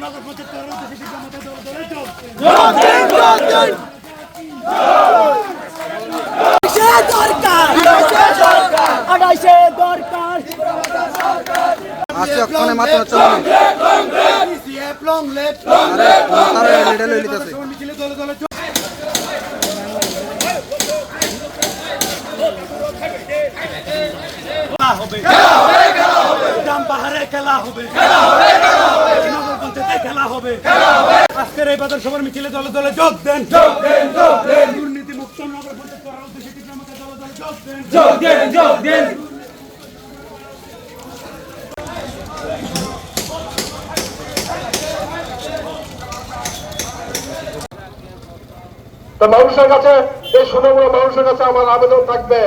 নগর পঞ্চায়েত খেলা হবে, নগর পঞ্চায়েতে খেলা হবে। আজকের এই বাজার সভার মিছিলে দলে দলে যোগ দেন। দুর্নীতি মুক্ত নগর পঞ্চায়েত করার উদ্দেশ্যে আমাকে দলে দলে যোগ দেন। মানুষের কাছে, এই সুনামুরা মানুষের কাছে আমার আবেদন থাকবে,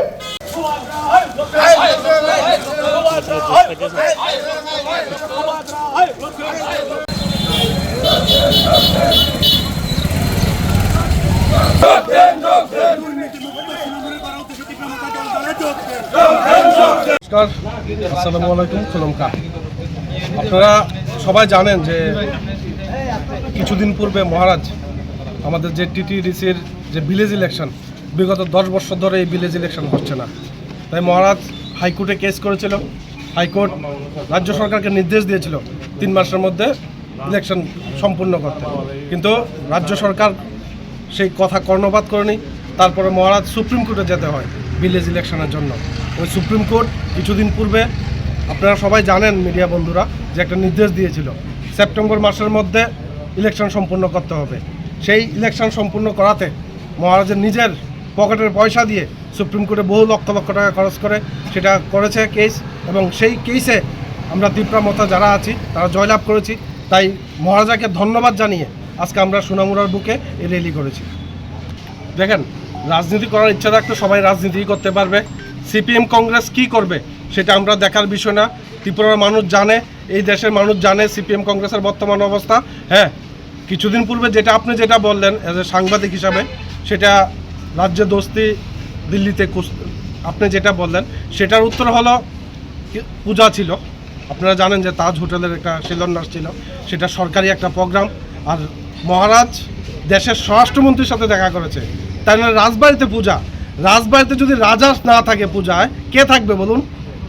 আসসালামু আলাইকুম। খুলমকা, আপনারা সবাই জানেন যে কিছুদিন পূর্বে মহারাজ আমাদের যে টিটিডিসির যে ভিলেজ ইলেকশন, বিগত 10 বছর ধরে এই ভিলেজ ইলেকশন হচ্ছে না। তাই মহারাজ হাইকোর্টে কেস করেছিল। হাইকোর্ট রাজ্য সরকারকে নির্দেশ দিয়েছিল 3 মাসের মধ্যে ইলেকশন সম্পূর্ণ করতে, কিন্তু রাজ্য সরকার সেই কথা কর্ণপাত করেনি। তারপরে মহারাজ সুপ্রিম কোর্টে যেতে হয় ভিলেজ ইলেকশনের জন্য। ওই সুপ্রিম কোর্ট কিছুদিন পূর্বে, আপনারা সবাই জানেন মিডিয়া বন্ধুরা, যে একটা নির্দেশ দিয়েছিল সেপ্টেম্বর মাসের মধ্যে ইলেকশন সম্পূর্ণ করতে হবে। সেই ইলেকশন সম্পূর্ণ করাতে মহারাজের নিজের পকেটের পয়সা দিয়ে সুপ্রিম কোর্টে বহু লক্ষ লক্ষ টাকা খরচ করে সেটা করেছে কেস, এবং সেই কেসে আমরা তীব্রামতা যারা আছি তারা জয়লাভ করেছি। তাই মহারাজাকে ধন্যবাদ জানিয়ে আজকে আমরা সোনামুড়ার বুকে এই র্যালি করেছি। দেখেন, রাজনীতি করার ইচ্ছা থাকলে সবাই রাজনীতি করতে পারবে। সিপিএম কংগ্রেস কি করবে সেটা আমরা দেখার বিষয় না। ত্রিপুরার মানুষ জানে, এই দেশের মানুষ জানে সিপিএম কংগ্রেসের বর্তমান অবস্থা। হ্যাঁ, কিছুদিন পূর্বে আপনি যেটা বললেন এজ এ সাংবাদিক হিসাবে, সেটা রাজ্যে দোস্তি দিল্লিতে আপনি যেটা বললেন সেটার উত্তর হলো পূজা ছিল। আপনারা জানেন যে তাজ হোটেলের একটা শিলান্যাস ছিল, সেটা সরকারি একটা প্রোগ্রাম। আর মহারাজ দেশের স্বরাষ্ট্রমন্ত্রীর সাথে দেখা করেছে। তাই না, রাজবাড়িতে পূজা, রাজবাড়িতে যদি রাজা না থাকে পূজায়, কে থাকবে বলুন?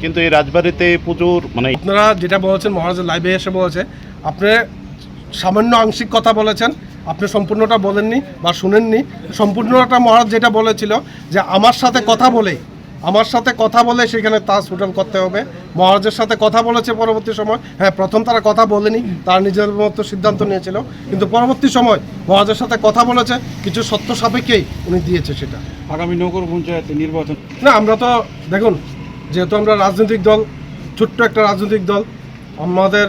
কিন্তু এই রাজবাড়িতে পুজোর আপনারা যেটা বলেছেন, মহারাজের লাইভে এসে বলেছে, আপনি সামান্য আংশিক কথা বলেছেন, আপনি সম্পূর্ণটা বলেননি বা শুনেননি। সম্পূর্ণটা মহারাজ যেটা বলেছিল যে আমার সাথে কথা বলে সেখানে তাজ হোটেল করতে হবে। মহারাজের সাথে কথা বলেছে পরবর্তী সময়। হ্যাঁ, প্রথম তারা কথা বলেনি, তারা নিজের মতো সিদ্ধান্ত নিয়েছিল, কিন্তু পরবর্তী সময় মহারাজের সাথে কথা বলেছে, কিছু সত্য সাপেক্ষেই উনি দিয়েছে সেটা। আগামী নগর পঞ্চায়েত নির্বাচন না, আমরা তো দেখুন, যেহেতু আমরা রাজনৈতিক দল, ছোট্ট একটা রাজনৈতিক দল, আমাদের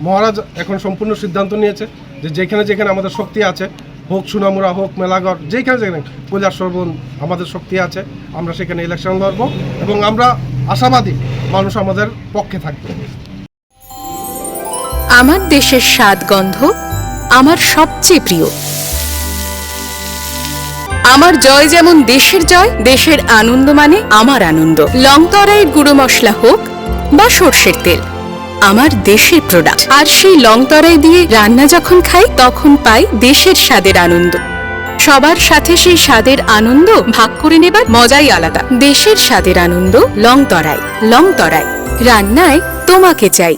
মহারাজ এখন সম্পূর্ণ সিদ্ধান্ত নিয়েছে যে যেখানে যেখানে আমাদের শক্তি আছে, হোক সোনামুড়া, হোক মেলাঘর, যেখানে কৈলাস সরবন আমাদের শক্তি আছে, আমরা সেখানে ইলেকশন লড়ব এবং আমরা আশাবাদী মানুষ আমাদের পক্ষে থাকবে। আমার দেশের স্বাদ গন্ধ আমার সবচেয়ে প্রিয়। আমার জয় যেমন দেশের জয়, দেশের আনন্দ মানে আমার আনন্দ। লংতরাইয়ের গুঁড়ো মশলা হোক বা সর্ষের তেল, আমার দেশের প্রোডাক্ট। আর সেই লংতরাই দিয়ে রান্না যখন খাই, তখন পাই দেশের স্বাদের আনন্দ। সবার সাথে সেই স্বাদের আনন্দ ভাগ করে নেবার মজাই আলাদা। দেশের স্বাদের আনন্দ লংতরাই। লংতরাই, রান্নায় তোমাকে চাই।